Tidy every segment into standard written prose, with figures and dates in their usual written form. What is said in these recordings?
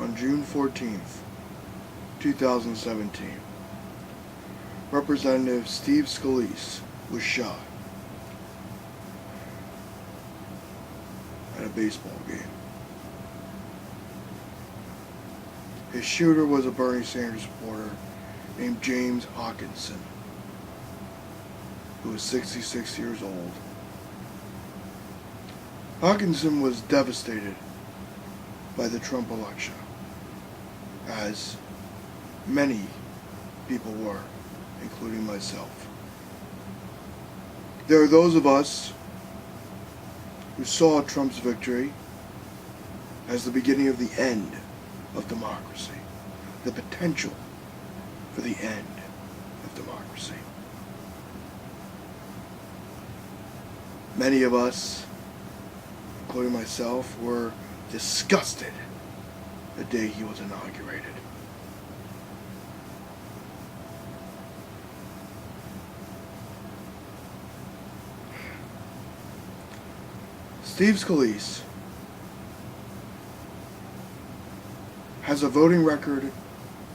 On June 14th, 2017, Representative Steve Scalise was shot at a baseball game. His shooter was a Bernie Sanders supporter named James Hawkinson, who was 66 years old. Hawkinson was devastated by the Trump election, as many people were, including myself. There are those of us who saw Trump's victory as the beginning of the end of democracy, the potential for the end of democracy. Many of us, including myself, were disgusted the day he was inaugurated. Steve Scalise has a voting record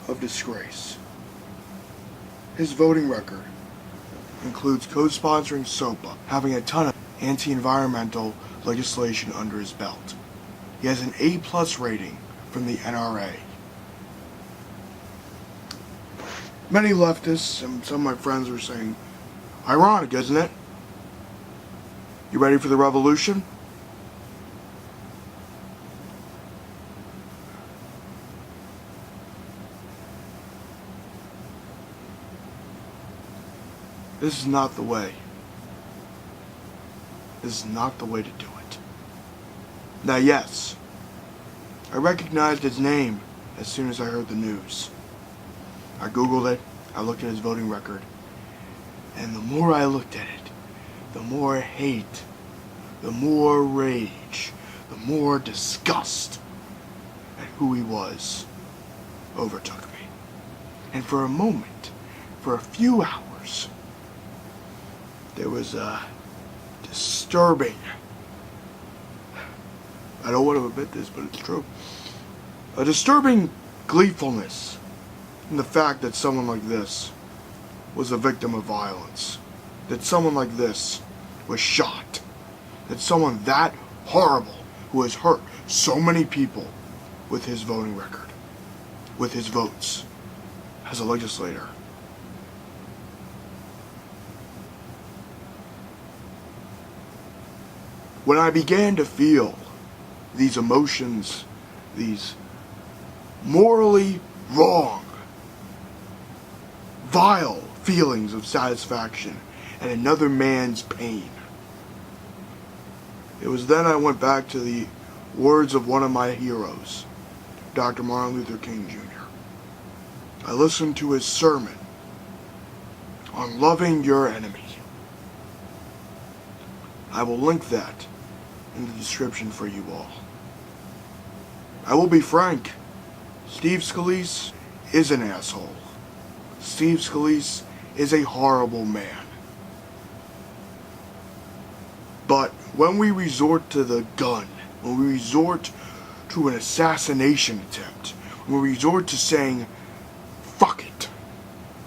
of disgrace. His voting record includes co-sponsoring SOPA, having a ton of anti-environmental legislation under his belt. He has an A+ rating from the NRA. Many leftists and some of my friends were saying, ironic, isn't it? You ready for the revolution? This is not the way. This is not the way to do it. Now, yes, I recognized his name as soon as I heard the news. I Googled it, I looked at his voting record, and the more I looked at it, the more hate, the more rage, the more disgust at who he was overtook me. And for a moment, for a few hours, there was a disturbing, I don't want to admit this, but it's true, a disturbing gleefulness in the fact that someone like this was a victim of violence, that someone like this was shot, that someone that horrible who has hurt so many people with his voting record, with his votes as a legislator. When I began to feel these emotions, these morally wrong, vile feelings of satisfaction and another man's pain, it was then I went back to the words of one of my heroes, Dr. Martin Luther King Jr. I listened to his sermon on loving your enemy. I will link that in the description for you all. I will be frank, Steve Scalise is an asshole. Steve Scalise is a horrible man. But when we resort to the gun, when we resort to an assassination attempt, when we resort to saying, fuck it,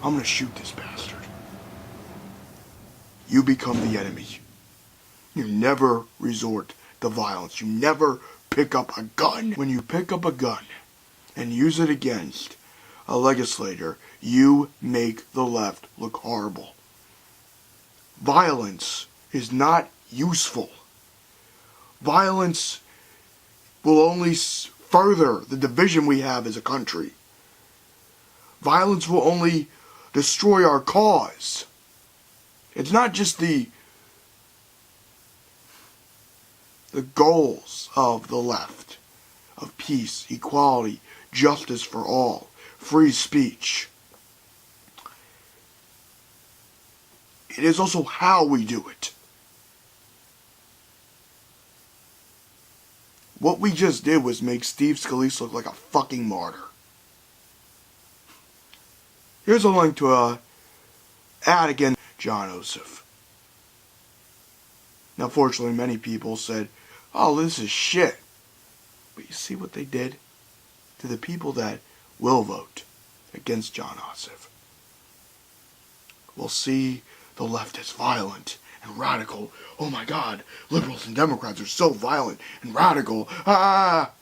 I'm gonna shoot this bastard, you become the enemy. You never resort to violence. You never pick up a gun. When you pick up a gun and use it against a legislator, you make the left look horrible. Violence is not useful. Violence will only further the division we have as a country. Violence will only destroy our cause. It's not just the goals of the left, of peace, equality, justice for all, free speech. It is also how we do it. What we just did was make Steve Scalise look like a fucking martyr. Here's a link to a ad again, John Ossoff. Now, fortunately, many people said, oh, this is shit. But you see what they did? to the people that will vote against John Ossoff will see the left as violent and radical. Oh my God, liberals and Democrats are so violent and radical. Ah!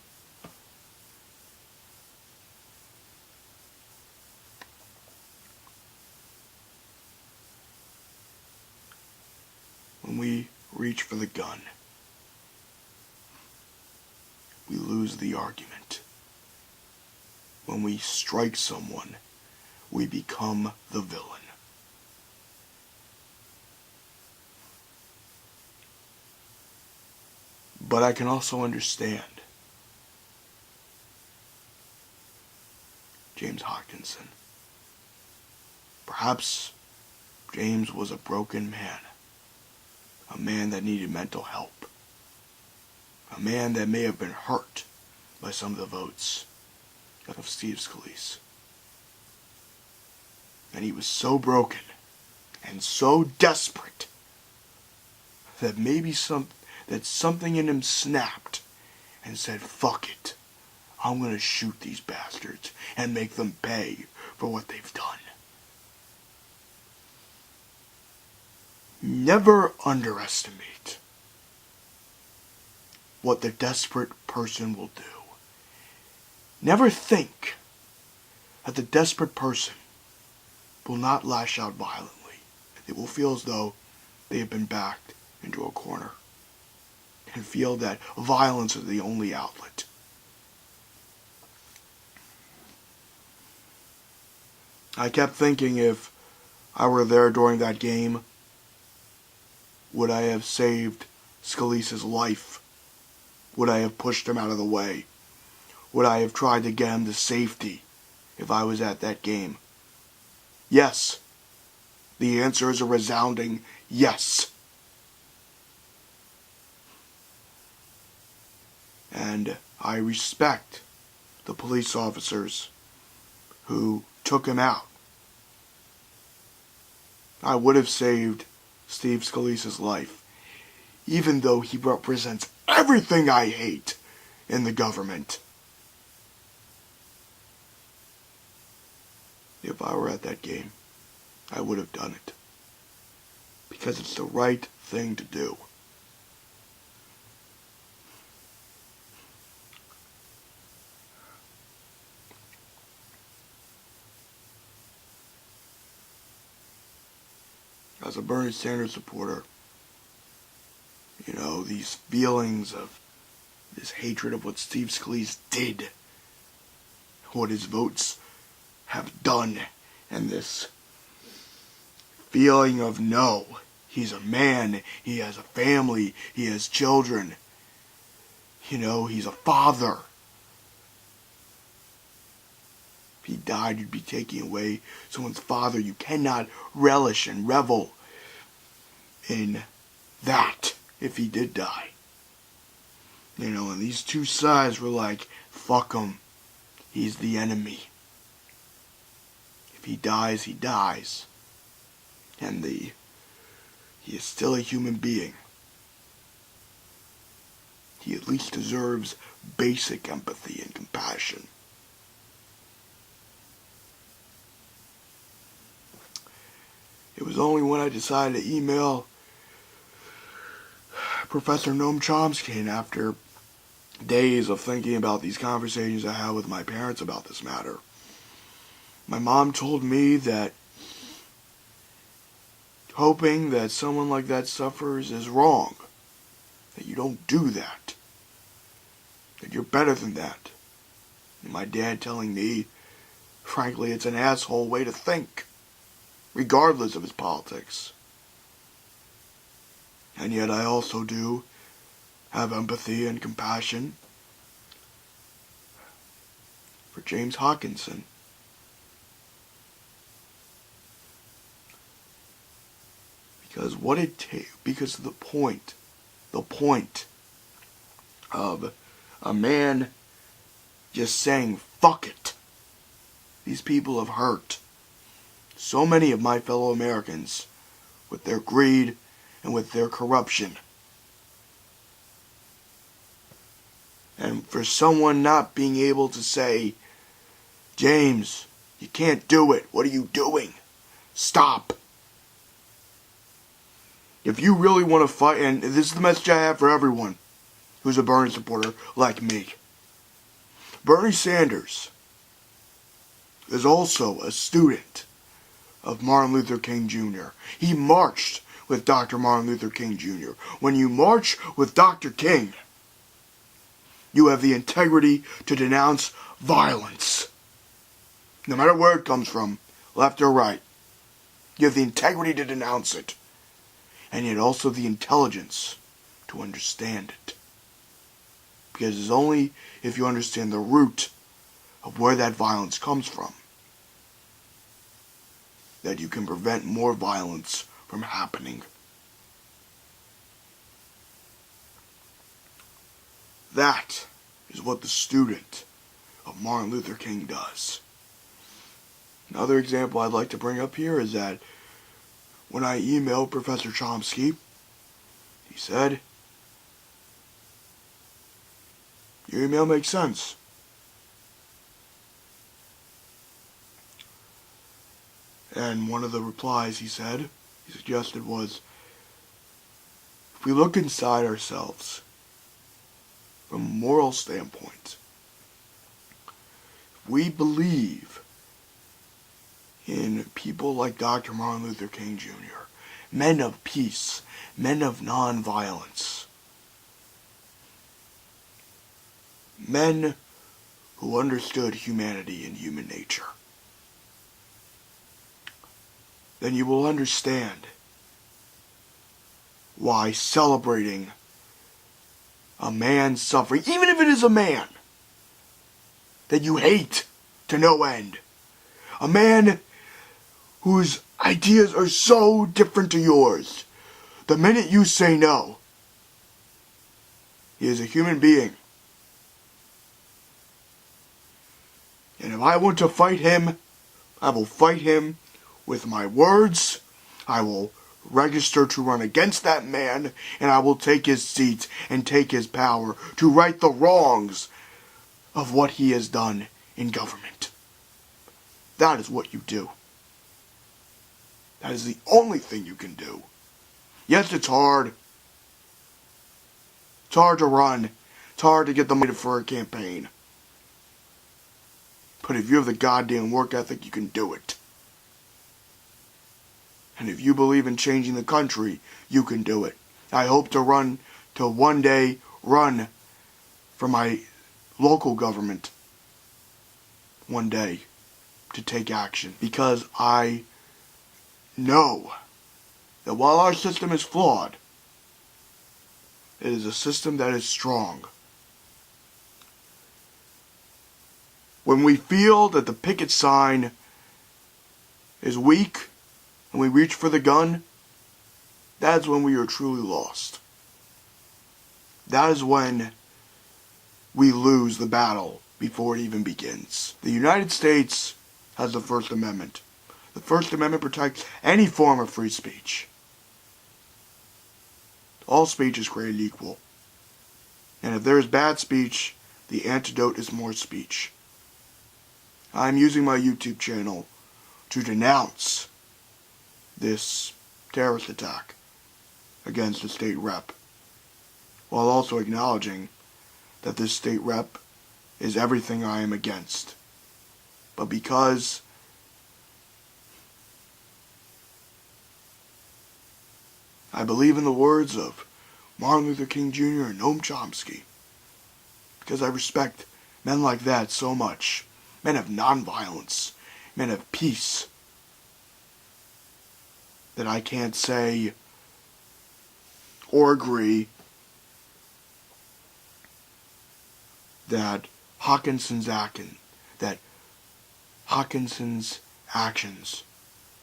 When we reach for the gun, we lose the argument. When we strike someone, we become the villain. But I can also understand James Hawkinson. Perhaps James was a broken man. A man that needed mental help. A man that may have been hurt by some of the votes of Steve Scalise. And he was so broken and so desperate that maybe something in him snapped and said, fuck it. I'm going to shoot these bastards and make them pay for what they've done. Never underestimate what the desperate person will do. Never think that the desperate person will not lash out violently. They will feel as though they have been backed into a corner and feel that violence is the only outlet. I kept thinking, if I were there during that game, would I have saved Scalise's life? Would I have pushed him out of the way? Would I have tried to get him to safety if I was at that game? Yes. The answer is a resounding yes. And I respect the police officers who took him out. I would have saved Steve Scalise's life, even though he represents everything I hate in the government. If I were at that game, I would have done it. Because it's the right thing to do. As a Bernie Sanders supporter, these feelings of this hatred of what Steve Scalise did, what his votes have done, and this feeling of no, he's a man, he has a family, he has children, he's a father. If he died, you'd be taking away someone's father. You cannot relish and revel in that if he did die. And these two sides were like, fuck him. He's the enemy. If he dies, he dies. And he is still a human being. He at least deserves basic empathy and compassion. It was only when I decided to email Professor Noam Chomsky, and after days of thinking about these conversations I had with my parents about this matter, my mom told me that hoping that someone like that suffers is wrong. That you don't do that. That you're better than that. And my dad telling me, frankly, it's an asshole way to think, regardless of his politics. And yet I also do have empathy and compassion for James Hawkinson. Because because the point of a man just saying, fuck it. These people have hurt so many of my fellow Americans with their greed and with their corruption. And And for someone not being able to say, James, you can't do it. What are you doing? Stop. If you really want to fight, and this is the message I have for everyone who's a Bernie supporter like me. Bernie Sanders is also a student of Martin Luther King Jr. He marched with Dr. Martin Luther King Jr. When you march with Dr. King, you have the integrity to denounce violence. No matter where it comes from, left or right. You have the integrity to denounce it. And yet also the intelligence to understand it. Because it's only if you understand the root of where that violence comes from that you can prevent more violence from happening. That is what the student of Martin Luther King does. Another example I'd like to bring up here is that when I emailed Professor Chomsky, he said, your email makes sense. And one of the replies he suggested was, if we look inside ourselves from a moral standpoint, if we believe in people like Dr. Martin Luther King Jr., men of peace, men of nonviolence, men who understood humanity and human nature, then you will understand why celebrating a man suffering, even if it is a man that you hate to no end, a man whose ideas are so different to yours, the minute you say no, he is a human being. And if I want to fight him, I will fight him with my words. I will register to run against that man, and I will take his seat and take his power to right the wrongs of what he has done in government. That is what you do. That is the only thing you can do. Yes, it's hard. It's hard to run. It's hard to get the money for a campaign. But if you have the goddamn work ethic, you can do it. And if you believe in changing the country, you can do it. I hope to one day run for my local government one day to take action. Because I know that while our system is flawed, it is a system that is strong. When we feel that the picket sign is weak and we reach for the gun, that's when we are truly lost. That is when we lose the battle before it even begins. The United States has the First Amendment. The First Amendment protects any form of free speech. All speech is created equal. And if there is bad speech, the antidote is more speech. I'm using my YouTube channel to denounce this terrorist attack against a state rep, while also acknowledging that this state rep is everything I am against. But because I believe in the words of Martin Luther King Jr. and Noam Chomsky, because I respect men like that so much, men of nonviolence, men of peace, that I can't say or agree that Hawkinson's actions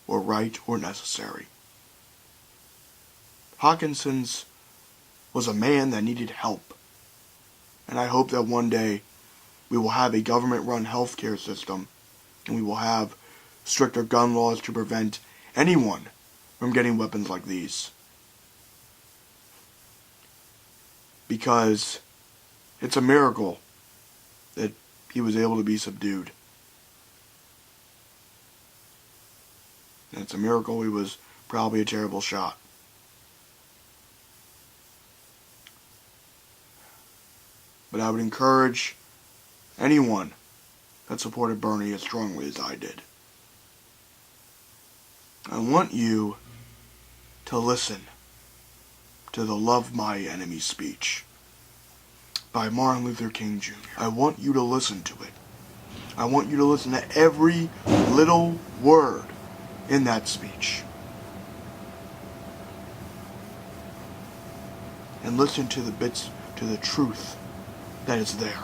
were right or necessary. Hawkinson's was a man that needed help. And I hope that one day we will have a government-run healthcare system, and we will have stricter gun laws to prevent anyone from getting weapons like these. Because It's a miracle that he was able to be subdued. And it's a miracle he was probably a terrible shot. But I would encourage anyone that supported Bernie as strongly as I did. I want you to listen to the Love My Enemy speech by Martin Luther King Jr. I want you to listen to it. I want you to listen to every little word in that speech. And listen to the bits, to the truth that is there.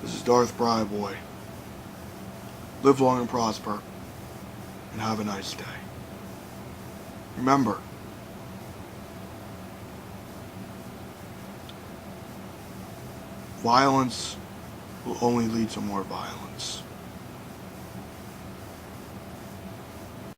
This is darthbriboy. Live long and prosper, and have a nice day. Remember, violence will only lead to more violence.